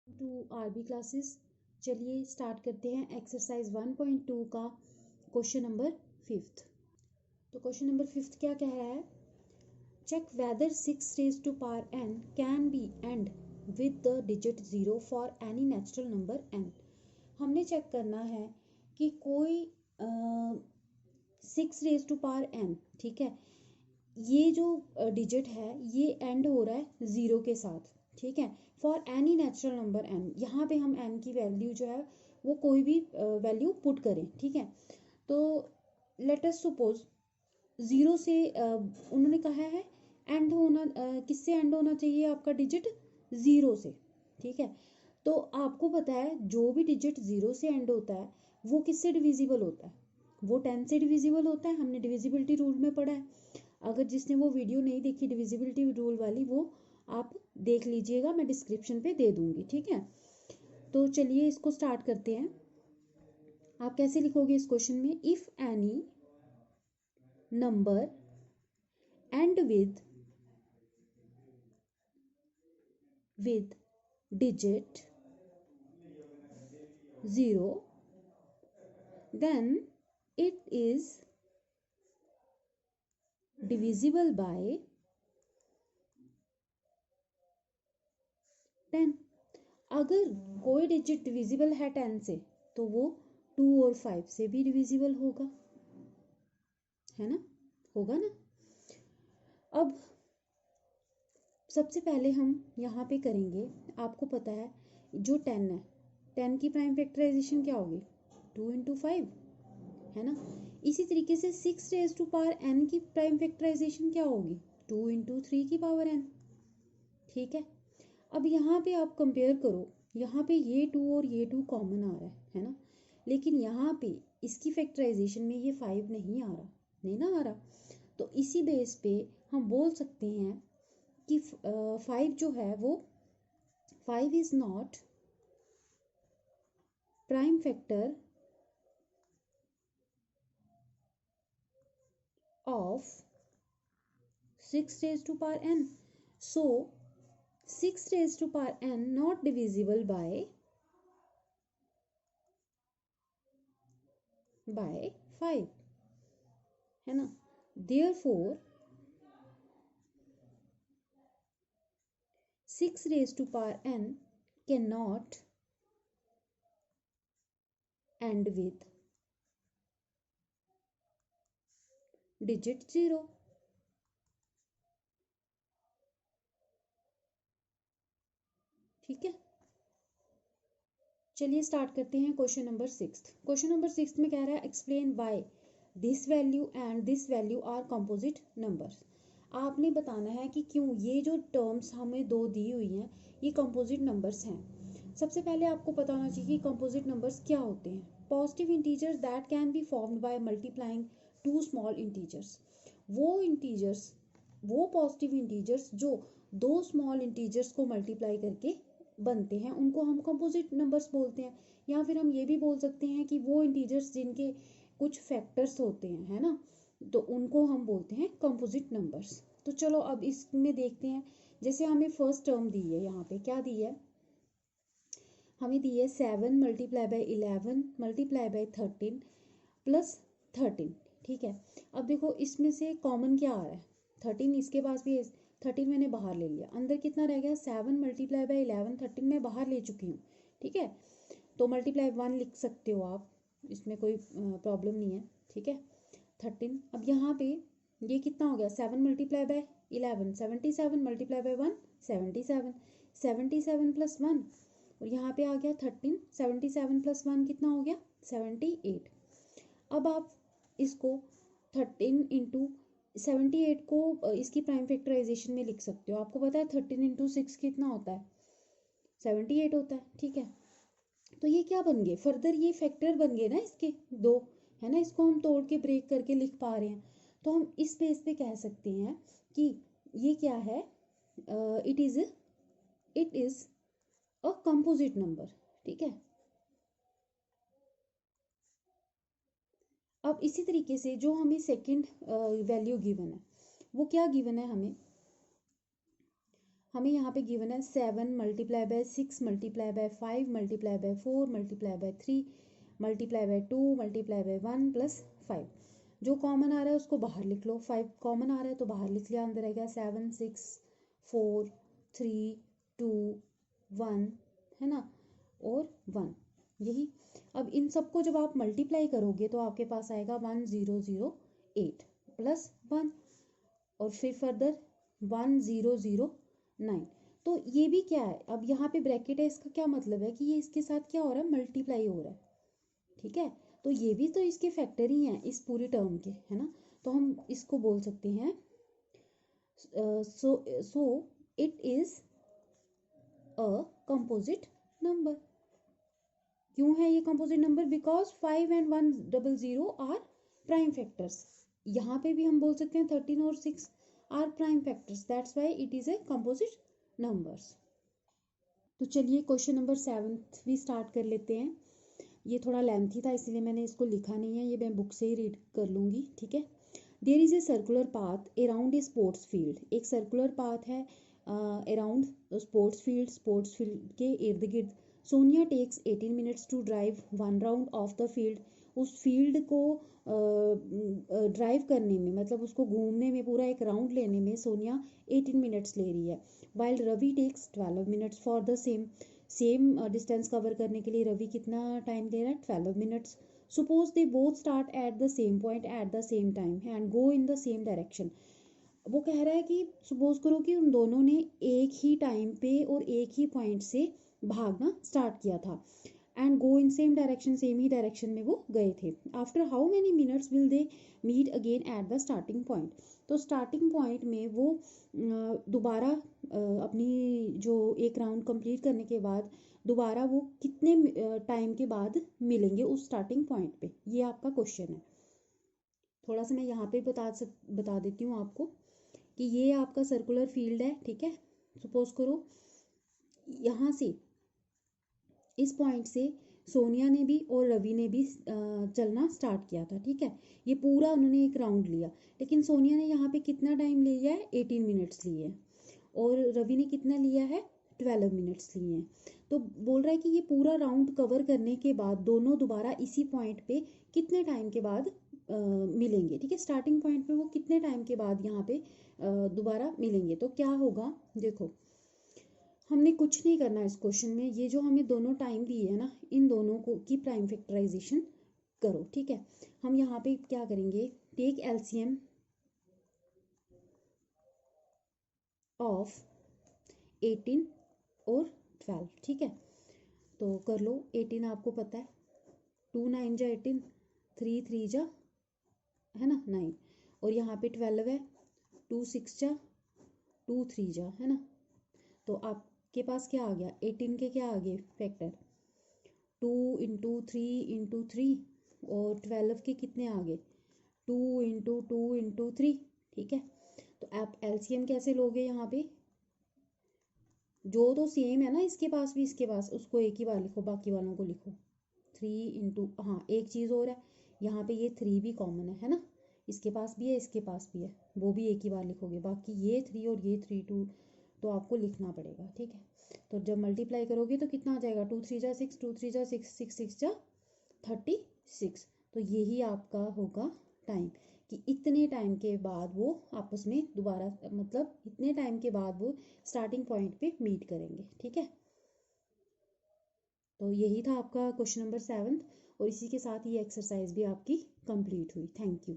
To RB classes. चलिए start करते हैं एक्सरसाइज 1.2 का क्वेश्चन नंबर 5। तो क्वेश्चन नंबर 5 क्या कह रहा है? Check whether 6 raised to power n can be end with the digit 0 for any natural number n। हमने चेक करना है कि कोई 6 raised to power n, ठीक है, ये जो डिजिट है ये एंड हो रहा है ज़ीरो के साथ, ठीक है, for any natural number n. यहाँ पे हम एन की वैल्यू जो है वो कोई भी वैल्यू पुट करें, ठीक है। तो लेट अस सपोज ज़ीरो से उन्होंने कहा है एंड होना, किससे एंड होना चाहिए आपका डिजिट? ज़ीरो से, ठीक है। तो आपको पता है जो भी डिजिट ज़ीरो से एंड होता है वो किससे डिविजिबल होता है? वो 10 से डिविजिबल होता है, हमने डिविजिबिलिटी रूल में पढ़ा है। अगर जिसने वो वीडियो नहीं देखी डिविजिबिलिटी रूल वाली, वो आप देख लीजिएगा, मैं डिस्क्रिप्शन पे दे दूंगी, ठीक है। तो चलिए इसको स्टार्ट करते हैं। आप कैसे लिखोगे इस क्वेश्चन में? If any number end with digit 0 then it is divisible by 10। अगर कोई डिजिट डिविजिबल है 10 से तो वो 2 और 5 से भी डिविजिबल होगा, है ना? होगा ना? अब सबसे पहले हम यहाँ पे करेंगे, आपको पता है जो 10 है, 10 की प्राइम फैक्टराइजेशन क्या होगी? 2 × 5, है ना? इसी तरीके से 6 raised to power n की प्राइम फैक्टराइजेशन क्या होगी? 2 × 3 की पावर n, ठीक है। अब यहाँ पे आप कंपेयर करो, यहाँ पे ये 2 और ये 2 कॉमन आ रहा है ना? लेकिन यहाँ पे इसकी फैक्टराइजेशन में ये 5 नहीं आ रहा, नहीं ना आ रहा। तो इसी बेस पे हम बोल सकते हैं कि 5 जो है वो 5 is not prime factor of 6 raised to power n. So 6 raised to power n not divisible by 5, है ना? Therefore 6 raised to power n cannot end with digit 0, ठीक है। चलिए स्टार्ट करते हैं क्वेश्चन नंबर 6। क्वेश्चन नंबर 6 में कह रहा है explain why this value and this value are composite numbers. आपने बताना है कि क्यों ये जो टर्म्स हमें दो दी हुई हैं ये कंपोजिट नंबर्स हैं। सबसे पहले आपको पता होना चाहिए कि कंपोजिट नंबर्स क्या होते हैं। Positive integers that can be formed by multiplying to small integers. वो पॉजिटिव इंटीजर्स जो दो स्मॉल इंटीजर्स को मल्टीप्लाई करके बनते हैं उनको हम कंपोजिट नंबर्स बोलते हैं। या फिर हम ये भी बोल सकते हैं कि वो इंटीजर्स जिनके कुछ फैक्टर्स होते हैं, है ना, तो उनको हम बोलते हैं कंपोजिट नंबर्स। तो चलो अब इसमें देखते हैं। जैसे हमें फर्स्ट टर्म दी है, यहाँ पे क्या दी है? हमें दी है 7 multiply by 11 multiply by 13 plus 13, ठीक है। अब देखो इसमें से कॉमन क्या आ रहा है? 13 इसके पास भी है, 13 मैंने बाहर ले लिया, अंदर कितना रह गया? 7 मल्टीप्लाई बाई 11, 13 मैं बाहर ले चुकी हूँ, ठीक है। तो मल्टीप्लाई 1 लिख सकते हो आप, इसमें कोई प्रॉब्लम नहीं है, ठीक है। 13, अब यहाँ पे ये कितना हो गया? 7 multiply by 11 77 multiply by 1 77, 77 plus 1 और यहाँ पे आ गया 13, 77 प्लस 1 कितना हो गया? 78। अब आप इसको 13 × 78 को इसकी प्राइम फैक्टराइजेशन में लिख सकते हो। आपको पता है 13 × 6 कितना होता है? 78 होता है, ठीक है। तो ये क्या बन गए? फर्दर ये फैक्टर बन गए ना इसके दो, है ना। इसको हम तोड़ के ब्रेक करके लिख पा रहे हैं। तो हम इस बेस पे कह सकते हैं कि ये क्या है? It is a composite number, ठीक है। अब इसी तरीके से जो हमें सेकंड वैल्यू गिवन है वो क्या गिवन है? हमें यहाँ पे गिवन है 7 multiply by 6 multiply by 5 multiply by 4 multiply by 3 multiply by 2 multiply by 1 plus 5। जो कॉमन आ रहा है उसको बाहर लिख लो, 5 कॉमन आ रहा है तो बाहर लिख लिया, अंदर रहेगा 7 6 4 3 2 1 है ना, और 1 यही। अब इन सबको जब आप मल्टीप्लाई करोगे तो आपके पास आएगा 1008 प्लस 1 और फिर फर्दर 1009। तो ये भी क्या है, अब यहाँ पे ब्रैकेट है, इसका क्या मतलब है कि ये इसके साथ क्या हो रहा है, मल्टीप्लाई हो रहा है, ठीक है। तो ये भी तो इसके फैक्टर ही हैं इस पूरी टर्म के, है ना। तो हम इसको बोल सकते हैं so it is a composite number. क्यों है ये composite number? Because 5 and 100 are prime factors. यहाँ पे भी हम बोल सकते हैं 13 और 6 are prime factors, that's why it is a composite numbers. तो चलिए क्वेश्चन नंबर 7 भी स्टार्ट कर लेते हैं। ये थोड़ा लेंथी था इसलिए मैंने इसको लिखा नहीं है, ये मैं बुक से ही रीड कर लूँगी, ठीक है। There is a circular path around a sports field. एक सर्कुलर पाथ है अराउंड स्पोर्ट्स फील्ड के इर्द गिर्द। Sonia takes 18 minutes to drive 1 round of the field. उस फील्ड को ड्राइव करने में, मतलब उसको घूमने में, पूरा एक राउंड लेने में सोनिया 18 minutes ले रही है। While Ravi takes 12 minutes for the same distance cover करने के लिए रवि कितना टाइम ले रहा है, 12 minutes। Suppose they both start at the same point at the same time and go in the same direction. वो कह रहा है कि सपोज करो कि उन दोनों ने एक ही टाइम पे और एक ही पॉइंट से भागना स्टार्ट किया था and go in same direction, same ही डायरेक्शन में वो गए थे। After how many minutes will they meet again at the starting point. तो स्टार्टिंग पॉइंट में वो दोबारा अपनी जो एक राउंड कंप्लीट करने के बाद दोबारा वो कितने टाइम के बाद मिलेंगे उस स्टार्टिंग पॉइंट पे, ये आपका क्वेश्चन है। थोड़ा सा मैं यहाँ पे बता देती हूँ आपको कि ये आपका सर्कुलर फील्ड है, ठीक है। सपोज करो यहाँ से इस पॉइंट से सोनिया ने भी और रवि ने भी चलना स्टार्ट किया था, ठीक है। ये पूरा उन्होंने एक राउंड लिया, लेकिन सोनिया ने यहाँ पे कितना टाइम लिया है, 18 मिनट्स लिए हैं, और रवि ने कितना लिया है, 12 मिनट्स लिए हैं। तो बोल रहा है कि ये पूरा राउंड कवर करने के बाद दोनों दोबारा इसी पॉइंट पे कितने टाइम के बाद मिलेंगे, ठीक है। स्टार्टिंग पॉइंट पे वो कितने टाइम के बाद यहाँ पे दोबारा मिलेंगे। तो क्या होगा, देखो हमने कुछ नहीं करना इस क्वेश्चन में, ये जो हमें दोनों टाइम दिए है ना, इन दोनों को की प्राइम फैक्टराइजेशन करो, ठीक है। हम यहाँ पे क्या करेंगे, टेक एलसीएम ऑफ 18 और 12, ठीक है। तो कर लो, 18 आपको पता है, 2 9 जा 18, 3 3 जा है ना 9, और यहाँ पे 12 है, 2 6 जा 2 3 जा है ना। तो आपके पास क्या आ गया, 18 के क्या आ गए फैक्टर, 2 इंटू 3 इंटू 3, और 12 के कितने आ गए, 2 इंटू 2 इंटू 3, ठीक है। तो आप एलसीएम कैसे लोगे, यहाँ पे जो तो सेम है ना, इसके पास भी इसके पास, उसको एक ही बार लिखो, बाकी वालों को लिखो 3 इंटू, हाँ एक चीज़ और है, यहाँ पे ये 3 भी कॉमन है ना, इसके पास भी है इसके पास भी है, वो भी एक ही बार लिखोगे, बाकी ये 3 और ये 3 2 तो आपको लिखना पड़ेगा, ठीक है। तो जब मल्टीप्लाई करोगे तो कितना आ जाएगा, 2 3 जा 6, 2 3 जा 6, 6 6 जा 36। तो यही आपका होगा टाइम, कि इतने टाइम के बाद वो आपस में दोबारा, मतलब इतने टाइम के बाद वो स्टार्टिंग पॉइंट पे मीट करेंगे, ठीक है। तो यही था आपका क्वेश्चन नंबर 7, और इसी के साथ ये एक्सरसाइज भी आपकी कंप्लीट हुई। Thank you.